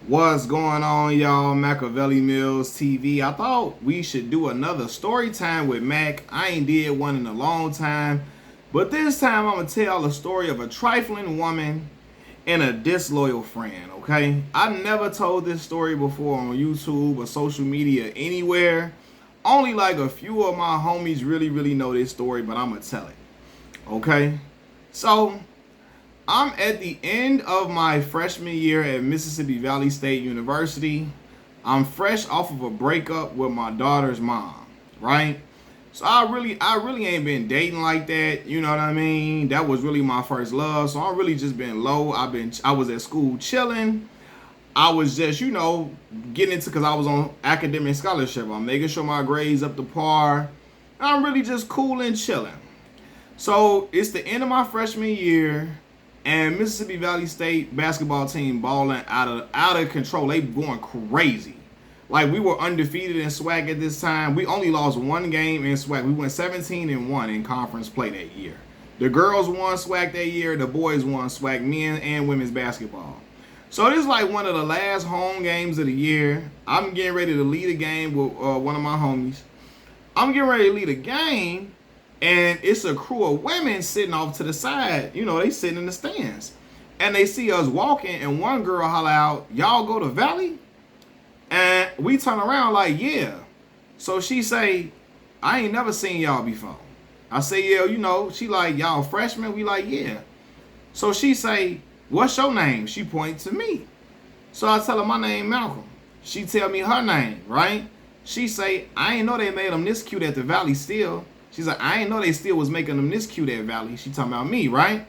What's going on, y'all? Machiavelli Mills TV. I thought we should do another story time with Mac. I ain't did one in a long time, but this time I'm gonna tell the story of a trifling woman and a disloyal friend. Okay, I never told this story before on YouTube or social media anywhere. Only like a few of my homies really know this story, but I'm gonna tell it. Okay, so I'm at the end of my freshman year at Mississippi Valley State University. I'm fresh off of a breakup with my daughter's mom, right? So I really ain't been dating like that, you know what I mean? That was really my first love. So I've really just been low. I was at school chilling. I was just, getting into because I was on academic scholarship. I'm making sure my grades up to par. I'm really just cool and chilling. So it's the end of my freshman year. And Mississippi Valley State basketball team balling out of control. They going crazy. Like, we were undefeated in SWAC at this time. We only lost one game in SWAC. We went 17-1 in conference play that year. The girls won SWAC that year. The boys won SWAC, men and women's basketball. So this is like one of the last home games of the year. I'm getting ready to lead a game with one of my homies. I'm getting ready to lead a game. And it's a crew of women sitting off to the side. They sitting in the stands. And they see us walking, and one girl holler out, "Y'all go to Valley?" And we turn around like, "Yeah." So she say, "I ain't never seen y'all before." I say, "Yeah, She like, "Y'all freshmen?" We like, "Yeah." So she say, "What's your name?" She points to me. So I tell her my name Malcolm. She tell me her name, right? She say, "I ain't know they made them this cute at the Valley still." She's like, "I ain't know they still was making them this cute at Valley." She talking about me, right?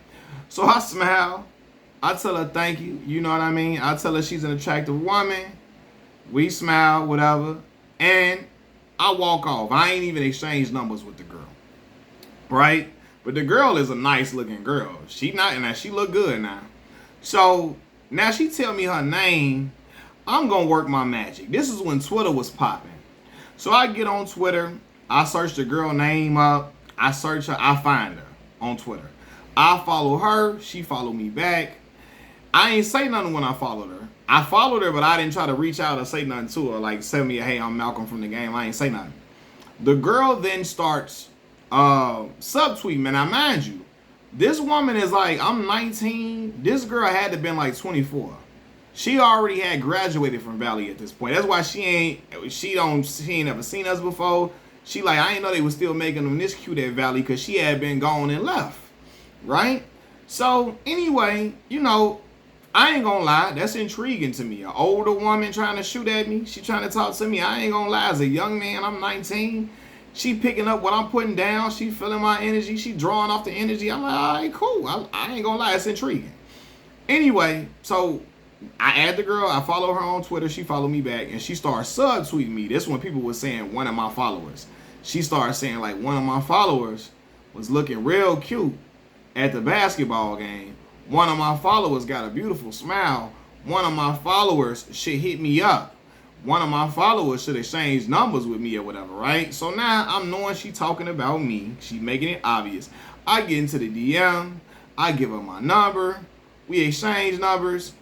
So I smile. I tell her thank you. You know what I mean? I tell her she's an attractive woman. We smile, whatever. And I walk off. I ain't even exchanged numbers with the girl. Right? But the girl is a nice looking girl. She look good now. So now she tell me her name. I'm going to work my magic. This is when Twitter was popping. So I get on Twitter. I search the girl name up. I search her. I find her on Twitter. I follow her. She follow me back. I ain't say nothing when I followed her. I followed her, but I didn't try to reach out or say nothing to her. Like, send me a, "Hey, I'm Malcolm from the game." I ain't say nothing. The girl then starts subtweeting. Now, mind you, this woman is like, I'm 19. This girl had to been like 24. She already had graduated from Valley at this point. That's why she ain't never seen us before. She like, I ain't know they was still making them this cute at Valley because she had been gone and left, right? So anyway, I ain't gonna lie, that's intriguing to me. An older woman trying to shoot at me, she trying to talk to me. I ain't gonna lie, as a young man, I'm 19. She picking up what I'm putting down. She feeling my energy. She drawing off the energy. I'm like, all right, cool. I ain't gonna lie, it's intriguing. Anyway, so I add the girl. I follow her on Twitter. She followed me back, and she started subtweeting me. This when people were saying one of my followers. She started saying like one of my followers was looking real cute at the basketball game. One of my followers got a beautiful smile. One of my followers should hit me up. One of my followers should exchange numbers with me or whatever, right? So now I'm knowing she talking about me. She making it obvious. I get into the DM. I give her my number. We exchange numbers.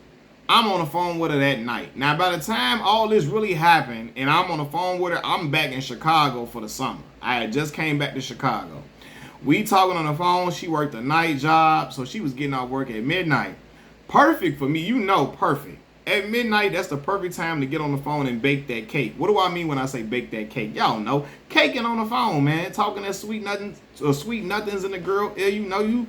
I'm on the phone with her that night. Now, by the time all this really happened and I'm on the phone with her, I'm back in Chicago for the summer. I had just came back to Chicago. We talking on the phone. She worked a night job, so she was getting off work at midnight. Perfect for me. Perfect. At midnight, that's the perfect time to get on the phone and bake that cake. What do I mean when I say bake that cake? Y'all know. Caking on the phone, man. Talking that sweet nothings in the girl. You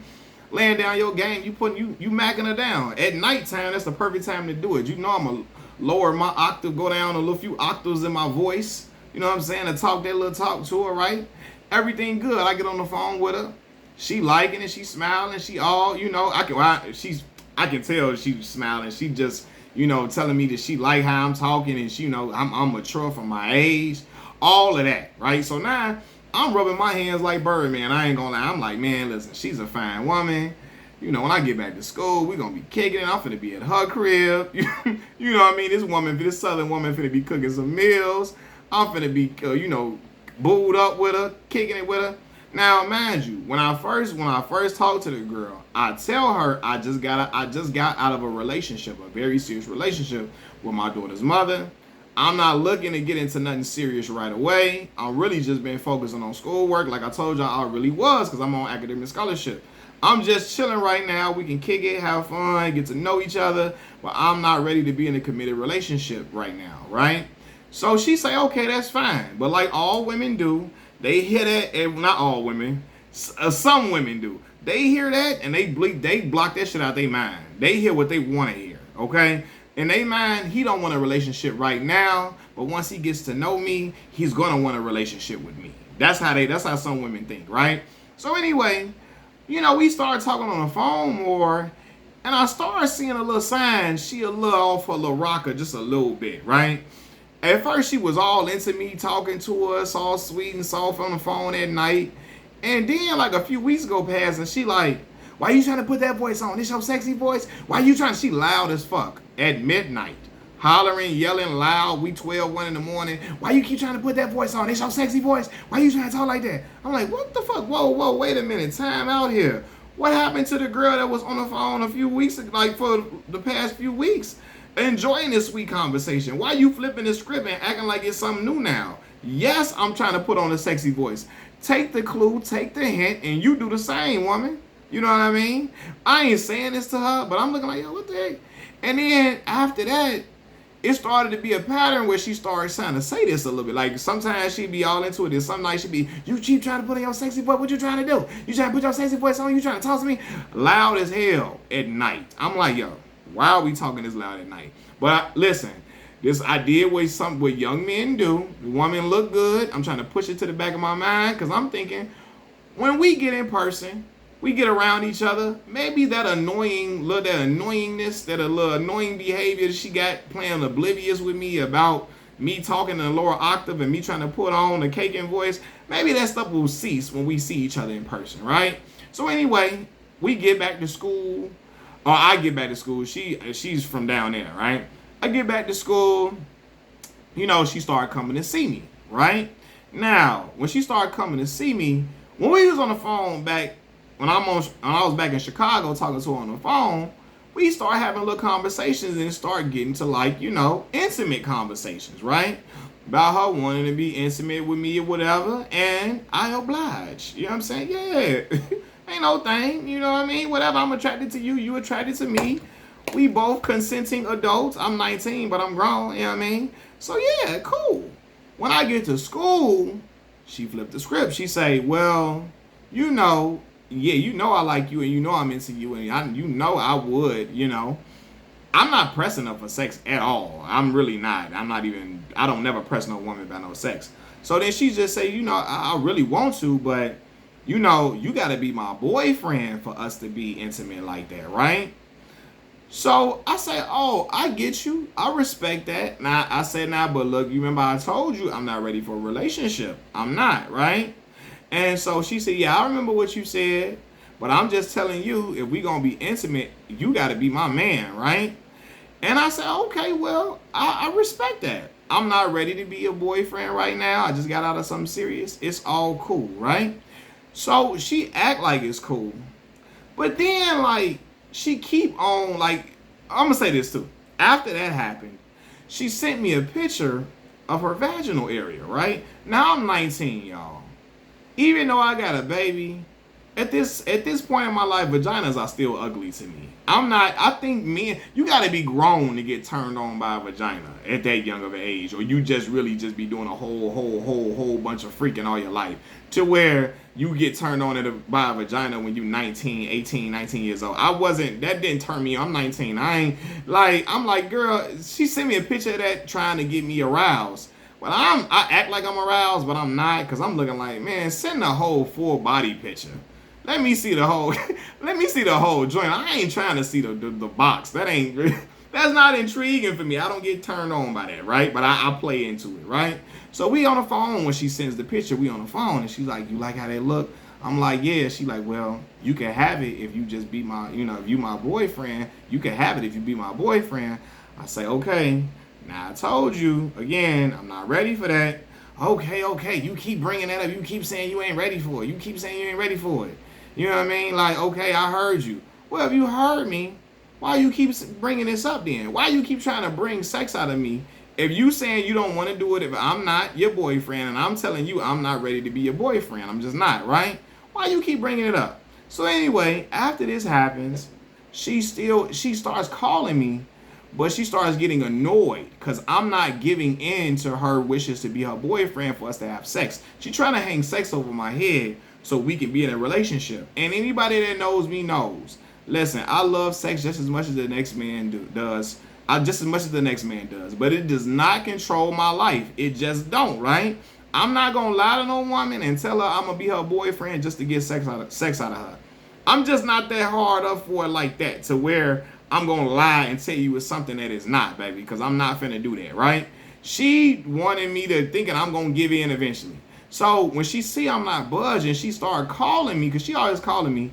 laying down your game, you macking her down. At nighttime, that's the perfect time to do it. I'm gonna lower my octave, go down a little few octaves in my voice. You know what I'm saying? And talk that little talk to her, right? Everything good. I get on the phone with her. She liking it. She smiling. She all, I can tell she's smiling. She just, telling me that she like how I'm talking and she, I'm mature for my age. All of that, right? So now I'm rubbing my hands like Birdman. I ain't gonna lie. I'm like, man, listen, she's a fine woman. When I get back to school, we're gonna be kicking it. I'm finna be at her crib. You know what I mean? This southern woman finna be cooking some meals. I'm finna be, booed up with her, kicking it with her. Now, mind you, when I first talked to the girl, I tell her I just got out of a relationship, a very serious relationship with my daughter's mother. I'm not looking to get into nothing serious right away. I'm really just been focusing on schoolwork, like I told y'all I really was, because I'm on academic scholarship. I'm just chilling right now. We can kick it, have fun, get to know each other, but I'm not ready to be in a committed relationship right now, right? So she say, okay, that's fine. But like all women do, they hear that, and not all women, some women do. They hear that and they block that shit out their mind. They hear what they want to hear, okay? In their mind, he don't want a relationship right now, but once he gets to know me, he's gonna want a relationship with me. That's how some women think, right? So anyway, we started talking on the phone more, and I started seeing a little sign. She a little off a little rocker, just a little bit, right? At first, she was all into me, talking to us, all sweet and soft on the phone at night. And then, like, a few weeks go past, and she like, why you trying to put that voice on? This your sexy voice? Why you trying? She loud as fuck at midnight. Hollering, yelling loud. We 12, 1 in the morning. Why you keep trying to put that voice on? This your sexy voice? Why you trying to talk like that? I'm like, what the fuck? Whoa, wait a minute. Time out here. What happened to the girl that was on the phone a few weeks, like for the past few weeks? Enjoying this sweet conversation. Why you flipping the script and acting like it's something new now? Yes, I'm trying to put on a sexy voice. Take the clue, take the hint, and you do the same, woman. You know what I mean? I ain't saying this to her, but I'm looking like, yo, what the heck? And then after that, it started to be a pattern where she started trying to say this a little bit. Like sometimes she'd be all into it, and some nights she'd be, you keep trying to put on your sexy voice. What you trying to do? You trying to put your sexy voice on? You trying to talk to me? Loud as hell at night. I'm like, yo, why are we talking this loud at night? But listen, this idea was something what young men do. The woman look good. I'm trying to push it to the back of my mind because I'm thinking when we get in person, we get around each other, maybe that annoyingness, that a little annoying behavior that she got playing oblivious with me about me talking in a lower octave and me trying to put on a caking voice, maybe that stuff will cease when we see each other in person, right? So anyway, we get back to school, or I get back to school. She's from down there, right? I get back to school, she started coming to see me, right? Now, when she started coming to see me, when we was on the phone back, when I was back in Chicago talking to her on the phone, we start having little conversations and start getting to intimate conversations, right? About her wanting to be intimate with me or whatever, and I oblige. You know what I'm saying? Yeah. Ain't no thing, you know what I mean? Whatever, I'm attracted to you, you attracted to me. We both consenting adults. I'm 19, but I'm grown, you know what I mean? So yeah, cool. When I get to school, she flipped the script. She say, well, I like you and I'm into you and I would, I'm not pressing her for sex at all. I'm really not. I don't never press no woman about no sex. So then she just say, I really want to, but you got to be my boyfriend for us to be intimate like that, right? So I say, oh, I get you. I respect that. Now I said, but look, you remember I told you I'm not ready for a relationship. I'm not, right? And so she said, yeah, I remember what you said, but I'm just telling you, if we gonna be intimate, you got to be my man, right? And I said, okay, well, I respect that. I'm not ready to be a boyfriend right now. I just got out of something serious. It's all cool, right? So she act like it's cool, but then she keep on I'm gonna say this too. After that happened, she sent me a picture of her vaginal area, right? Now I'm 19, y'all. Even though I got a baby, at this point in my life, vaginas are still ugly to me. I think you gotta be grown to get turned on by a vagina at that young of an age, or you just really just be doing a whole bunch of freaking all your life to where you get turned on by a vagina when you 19, 18, 19 years old. That didn't turn me on. I'm 19. I'm like, girl, she sent me a picture of that trying to get me aroused. But I act like I'm aroused, but I'm not, because I'm looking like, man, send the whole full body picture. Let me see the whole joint. I ain't trying to see the box. That's not intriguing for me. I don't get turned on by that, right? But I play into it, right? So we on the phone when she sends the picture, we on the phone, and she's like, you like how they look? I'm like, yeah. She like, well, you can have it if you just be my, if you my boyfriend, you can have it if you be my boyfriend. I say, okay. Now I told you, again, I'm not ready for that, Okay, you keep bringing that up. You keep saying you ain't ready for it. You keep saying you ain't ready for it. You know what I mean? Like, okay, I heard you. Well, if you heard me, why you keep bringing this up then? Why you keep trying to bring sex out of me? If you saying you don't want to do it, if I'm not your boyfriend and I'm telling you I'm not ready to be your boyfriend, I'm just not, right? Why you keep bringing it up? So anyway, after this happens, she starts calling me, but she starts getting annoyed because I'm not giving in to her wishes to be her boyfriend for us to have sex. She's trying to hang sex over my head so we can be in a relationship. And anybody that knows me knows. Listen, I love sex just as much as the next man does. Just as much as the next man does. But it does not control my life. It just don't, right? I'm not going to lie to no woman and tell her I'm going to be her boyfriend just to get sex out of her. I'm just not that hard up for it like that to where I'm going to lie and tell you it's something that is not, baby, because I'm not finna do that, right? She wanted me to thinking I'm going to give in eventually. So when she see I'm not budging, she started calling me because she always calling me.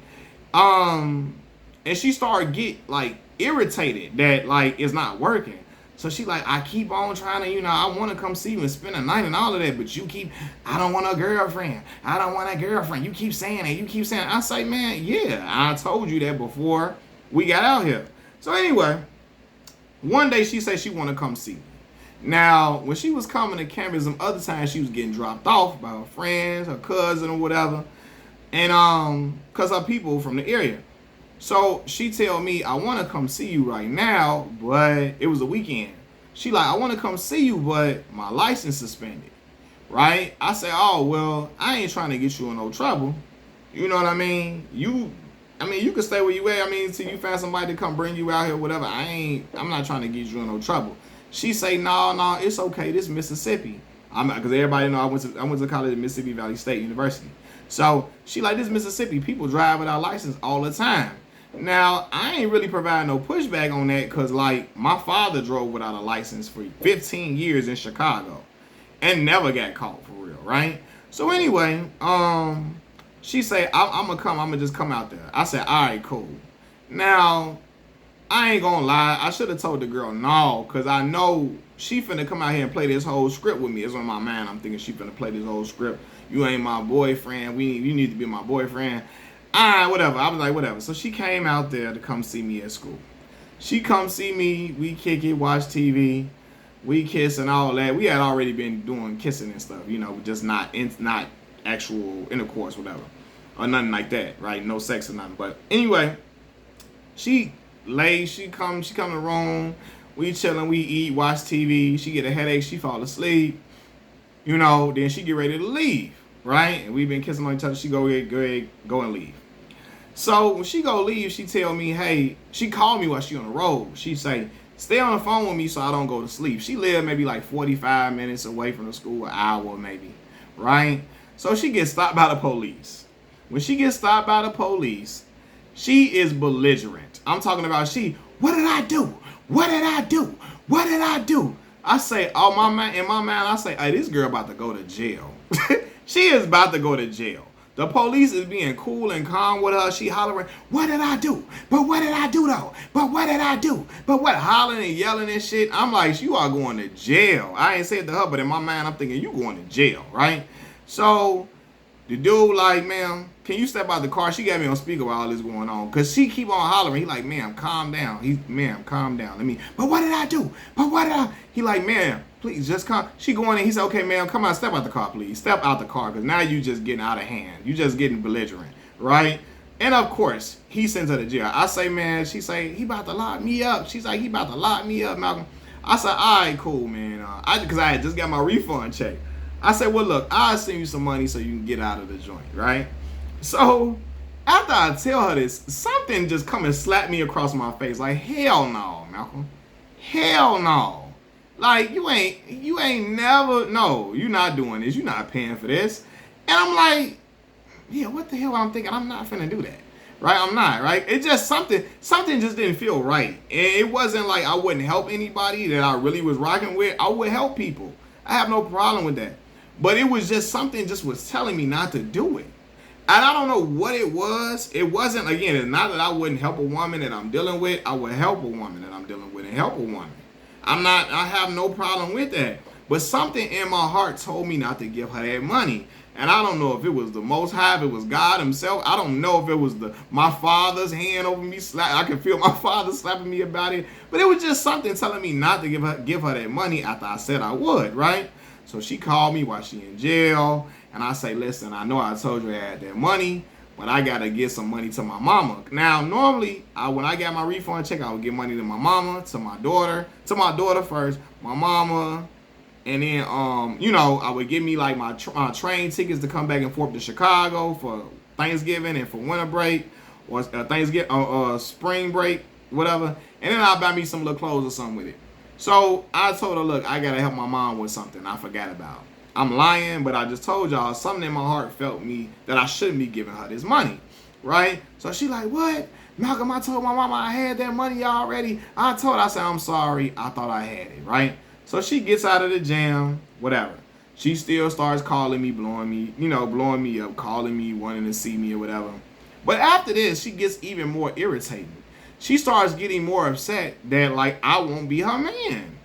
And she started get like irritated that like it's not working. So she like, I keep on trying to, I want to come see you and spend a night and all of that, but I don't want a girlfriend. I don't want a girlfriend. You keep saying it. You keep saying it. I say, man, yeah, I told you that before we got out here. So anyway, one day she said she want to come see me. Now, when she was coming to campus, some other times she was getting dropped off by her friends, her cousin or whatever. And cause her people from the area. So she tell me, I want to come see you right now, but it was a weekend. She like, I want to come see you, but my license suspended, right? I say, oh, well, I ain't trying to get you in no trouble. You know what I mean? You can stay where you at. Till you find somebody to come bring you out here, whatever. I'm not trying to get you in no trouble. She say, no, it's okay. This Mississippi. Because everybody know I went to college at Mississippi Valley State University. So she like, this Mississippi, people drive without license all the time. Now, I ain't really providing no pushback on that because, like, my father drove without a license for 15 years in Chicago and never got caught for real, right? So anyway, she say, I'm going to just come out there. I said, all right, cool. Now, I ain't going to lie. I should have told the girl no because I know she finna come out here and play this whole script with me. It's on my mind. I'm thinking she finna play this whole script. You ain't my boyfriend. You need to be my boyfriend. Whatever. I was like, whatever. So she came out there to come see me at school. She come see me. We kick it, watch TV. We kiss and all that. We had already been doing kissing and stuff, just not actual intercourse, whatever. Or nothing like that, right? No sex or nothing. But anyway, she come in the room. We chilling, we eat, watch TV. She get a headache. She fall asleep. Then she get ready to leave, right? And we've been kissing on each other. She go and leave. So when she go leave, she tell me, hey, she called me while she on the road. She say, stay on the phone with me so I don't go to sleep. She lived maybe like 45 minutes away from the school, an hour maybe, right? So she gets stopped by the police. When she gets stopped by the police, she is belligerent. I'm talking about what did I do? What did I do? What did I do? I say, in my mind, I say, hey, this girl about to go to jail. She is about to go to jail. The police is being cool and calm with her. She hollering, what did I do? But what did I do though? But what did I do? But what? Hollering and yelling and shit. I'm like, you are going to jail. I ain't said to her, but in my mind, I'm thinking, you going to jail, right? So the dude like, ma'am, can you step out the car? She got me on speaker while all this going on. Because she keep on hollering. He like, ma'am, calm down. Ma'am, calm down. But what did I do? But what did I? He like, ma'am, please just come. She going in. He said, okay, ma'am, come on, step out the car, please. Step out the car. Because now you just getting out of hand. You just getting belligerent, right? And of course, he sends her to jail. I say, man, she say, he about to lock me up. She's like, he about to lock me up, Malcolm. I said, all right, cool, man. Because I had just got my refund check. I said, well, look, I'll send you some money so you can get out of the joint, right? So after I tell her this, something just come and slap me across my face. Like, hell no, Malcolm. Hell no. Like, you ain't never, no, you're not doing this. You're not paying for this. And I'm like, yeah, what the hell I'm thinking? I'm not finna do that. Right? I'm not, right? It just something just didn't feel right. And it wasn't like I wouldn't help anybody that I really was rocking with. I would help people. I have no problem with that. But it was just something just was telling me not to do it. And I don't know what it was. It wasn't, again, it's not that I wouldn't help a woman that I'm dealing with. I would help a woman that I'm dealing with and help a woman. I have no problem with that. But something in my heart told me not to give her that money. And I don't know if it was the Most High, if it was God himself. I don't know if it was my father's hand over me. I can feel my father slapping me about it. But it was just something telling me not to give her that money after I said I would, right? So she called me while she in jail. And I say, listen, I know I told you I had that money, but I got to get some money to my mama. Now, normally, when I got my refund check, I would give money to my mama, to my daughter first, my mama, and then, I would give me like my train tickets to come back and forth to Chicago for Thanksgiving and for winter break, or Thanksgiving, spring break, whatever. And then I'll buy me some little clothes or something with it. So I told her, look, I got to help my mom with something I forgot about. I'm lying, but I just told y'all something in my heart felt me that I shouldn't be giving her this money, right? So she like, what? Malcolm, I told my mama I had that money already. I said, I'm sorry. I thought I had it, right? So she gets out of the jam, whatever. She still starts calling me, blowing me up, calling me, wanting to see me or whatever. But after this, she gets even more irritating. She starts getting more upset that, like, I won't be her man.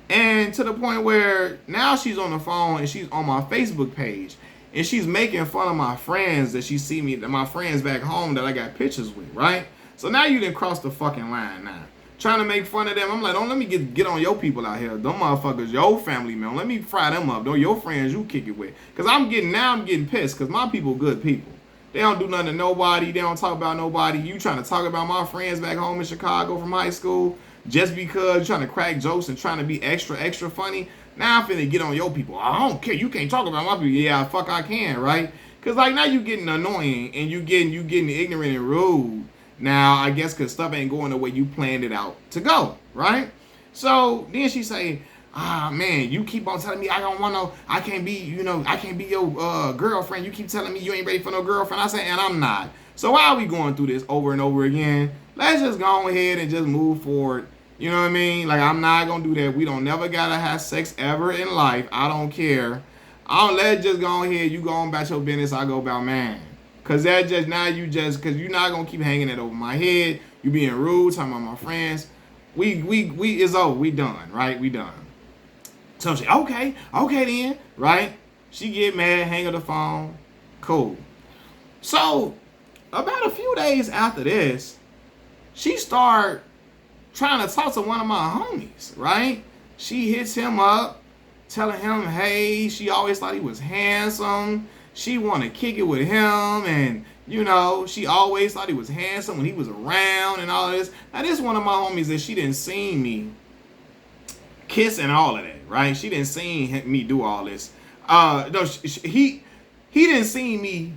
And to the point where now she's on the phone and she's on my Facebook page. And she's making fun of my friends that she see me, my friends back home that I got pictures with, right? So now you done crossed the fucking line now. Trying to make fun of them. I'm like, don't let me get on your people out here. Them motherfuckers, your family, man. Let me fry them up. Don't your friends you kick it with. Because I'm getting pissed because my people good people. They don't do nothing to nobody. They don't talk about nobody. You trying to talk about my friends back home in Chicago from high school just because you're trying to crack jokes and trying to be extra funny. Now I'm finna get on your people. I don't care. You can't talk about my people. Yeah, fuck I can, right? Because like now you getting annoying and you getting ignorant and rude. Now, I guess because stuff ain't going the way you planned it out to go, right? So then she say, man, you keep on telling me I can't be your girlfriend. You keep telling me you ain't ready for no girlfriend. I say, and I'm not. So why are we going through this over and over again? Let's just go ahead and just move forward. You know what I mean? Like, I'm not going to do that. We don't never got to have sex ever in life. I don't care. Let's just go ahead. You go on about your business. I go about mine. Because because you're not going to keep hanging it over my head. You being rude, talking about my friends. It's over. We done, right? We done. So she, okay then, right? She get mad, hang up the phone. Cool. So, about a few days after this, she start trying to talk to one of my homies, right? She hits him up, telling him, hey, she always thought he was handsome. She want to kick it with him, and, she always thought he was handsome when he was around and all of this. Now, this is one of my homies that she didn't see me kiss and all of that, right? She didn't see me do all this. No, he didn't see me.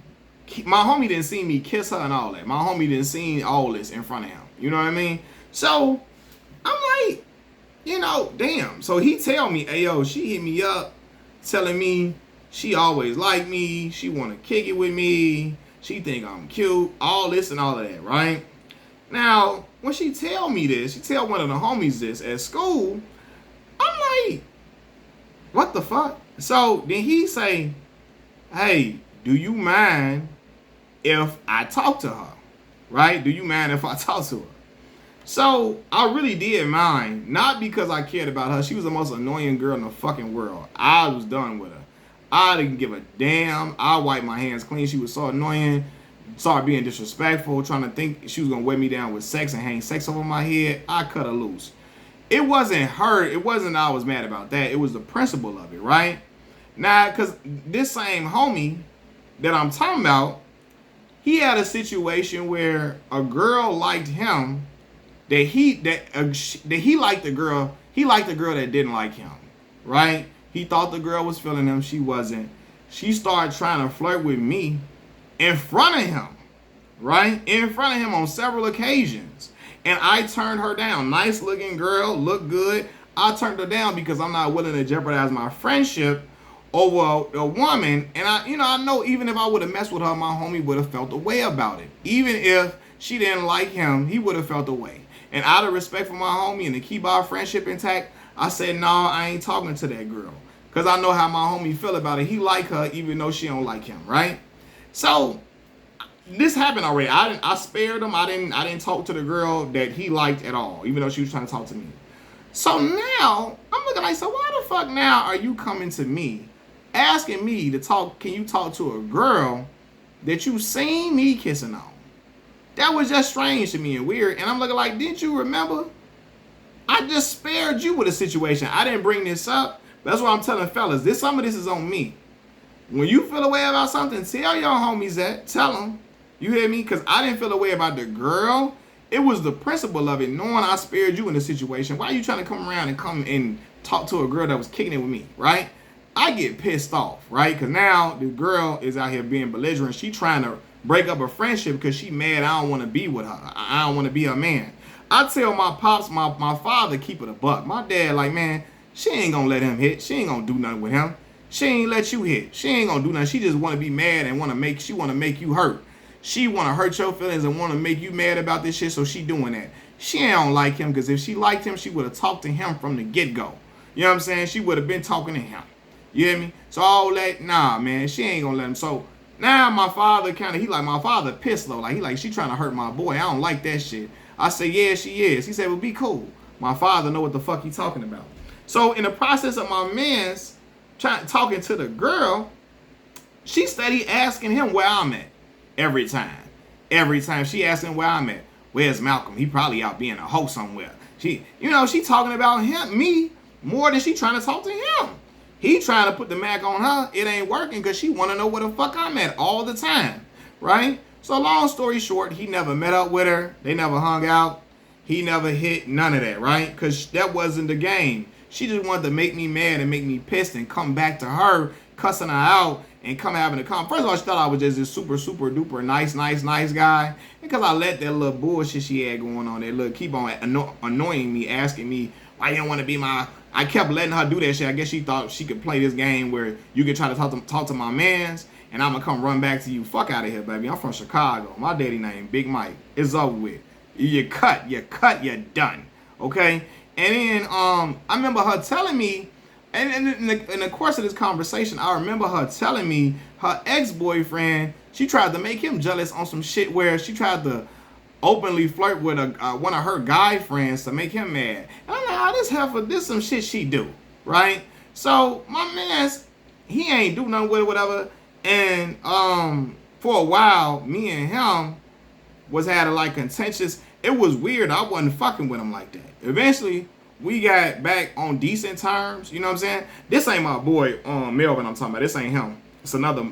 My homie didn't see me kiss her and all that. My homie didn't see all this in front of him. You know what I mean? So, I'm like, damn. So he tell me, hey, yo, she hit me up telling me she always liked me. She want to kick it with me. She think I'm cute. All this and all of that, right? Now, when she tell me this, she tell one of the homies this at school, I'm like, what the fuck? So then he say, hey, do you mind if I talk to her? Right? Do you mind if I talk to her? So I really did mind, not because I cared about her. She was the most annoying girl in the fucking world. I was done with her. I didn't give a damn. I wiped my hands clean. She was so annoying. Started being disrespectful, trying to think she was going to weigh me down with sex and hang sex over my head. I cut her loose. It wasn't her. It wasn't I was mad about that. It was the principle of it, right? Now, because this same homie that I'm talking about, he had a situation where a girl liked him, that he liked the girl. He liked the girl that didn't like him, right? He thought the girl was feeling him. She wasn't. She started trying to flirt with me in front of him, right? In front of him on several occasions. And I turned her down. Nice looking girl, looked good. I turned her down because I'm not willing to jeopardize my friendship over a woman. And I know even if I would have messed with her, my homie would have felt a way about it. Even if she didn't like him, he would have felt a way. And out of respect for my homie and to keep our friendship intact, I said, no, I ain't talking to that girl. Because I know how my homie feel about it. He like her even though she don't like him, right? So this happened already. I spared him. I didn't talk to the girl that he liked at all, even though she was trying to talk to me. So now I'm looking like, so why the fuck now are you coming to me, asking me to talk, can you talk to a girl that you seen me kissing on? That was just strange to me and weird. And I'm looking like, didn't you remember? I just spared you with a situation. I didn't bring this up. That's why I'm telling fellas, some of this is on me. When you feel a way about something, tell your homies that. Tell them. You hear me? Because I didn't feel a way about the girl. It was the principle of it, knowing I spared you in the situation. Why are you trying to come around and come and talk to a girl that was kicking it with me, right? I get pissed off, right? Because now the girl is out here being belligerent. She trying to break up a friendship because she mad I don't want to be with her. I don't want to be her man. I tell my pops, my father, keep it a buck. My dad, like, man, she ain't going to let him hit. She ain't going to do nothing with him. She ain't let you hit. She ain't going to do nothing. She just want to be mad and she want to make you hurt. She want to hurt your feelings and want to make you mad about this shit, so she doing that. She don't like him because if she liked him, she would have talked to him from the get-go. You know what I'm saying? She would have been talking to him. You hear me? So all that, nah, man, she ain't going to let him. So now my father my father pissed though. Like, she trying to hurt my boy. I don't like that shit. I say, yeah, she is. He said, well, be cool. My father know what the fuck he talking about. So in the process of my man's talking to the girl, she steady asking him where I'm at. Every time she asking where I'm at. Where's Malcolm? He probably out being a hoe somewhere. She talking about me more than she trying to talk to him. He trying to put the Mac on her. It ain't working because she want to know where the fuck I'm at all the time, right? So long story short, he never met up with her. They never hung out. He never hit none of that, right? Because that wasn't the game. She just wanted to make me mad and make me pissed and come back to her, cussing her out and come having a comment. First of all, she thought I was just this super, super duper nice guy. Because I let that little bullshit she had going on there, keep on annoying me, asking me, why you don't want to be my... I kept letting her do that shit. I guess she thought she could play this game where you could try to talk to my mans and I'm going to come run back to you. Fuck out of here, baby. I'm from Chicago. My daddy name, Big Mike. It's over with. You're you're done. Okay? And then I remember her telling me, and in the course of this conversation, I remember her telling me her ex-boyfriend, she tried to make him jealous on some shit where she tried to openly flirt with one of her guy friends to make him mad. And I'm like, this some shit she do, right? So my man's, he ain't do nothing with it, whatever. And for a while, me and him had a like contentious. It was weird. I wasn't fucking with him like that. Eventually, we got back on decent terms. You know what I'm saying? This ain't my boy Melvin I'm talking about. This ain't him. It's another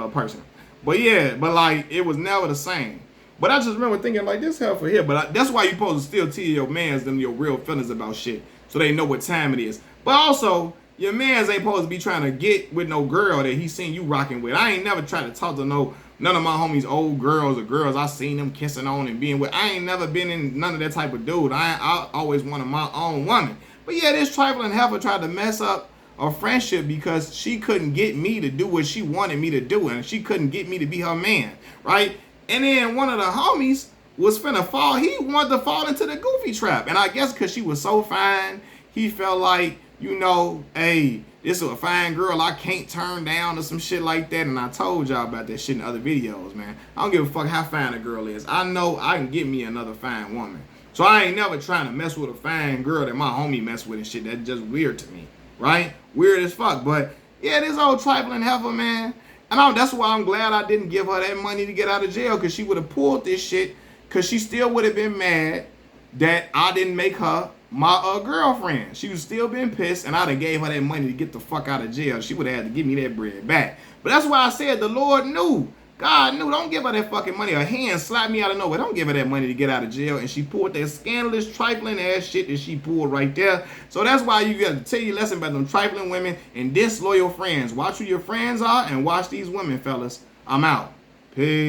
person. But yeah, like it was never the same. But I just remember thinking like this hell for here. But that's why you supposed to still tell your mans them your real feelings about shit, so they know what time it is. But also, your mans ain't supposed to be trying to get with no girl that he seen you rocking with. I ain't never tried to talk to none of my homies' old girls or girls I seen them kissing on and being with. I ain't never been in none of that type of dude. I always wanted my own woman. But yeah, this trifling heifer tried to mess up a friendship because she couldn't get me to do what she wanted me to do, and she couldn't get me to be her man, right? And then one of the homies was finna fall. He wanted to fall into the goofy trap. And I guess because she was so fine, he felt like, hey, this is a fine girl I can't turn down or some shit like that. And I told y'all about that shit in other videos, man. I don't give a fuck how fine a girl is. I know I can get me another fine woman. So I ain't never trying to mess with a fine girl that my homie mess with and shit. That's just weird to me, right? Weird as fuck. But yeah, this old trifling heifer, man. And that's why I'm glad I didn't give her that money to get out of jail, because she would have pulled this shit, because she still would have been mad that I didn't make her my girlfriend. She would still been pissed, and I done gave her that money to get the fuck out of jail. She would have had to give me that bread back. But that's why I said the Lord knew. God knew. Don't give her that fucking money. Her hand slapped me out of nowhere. Don't give her that money to get out of jail. And she pulled that scandalous, trifling ass shit that she pulled right there. So that's why you got to tell you a lesson about them trifling women and disloyal friends. Watch who your friends are and watch these women, fellas. I'm out. Peace.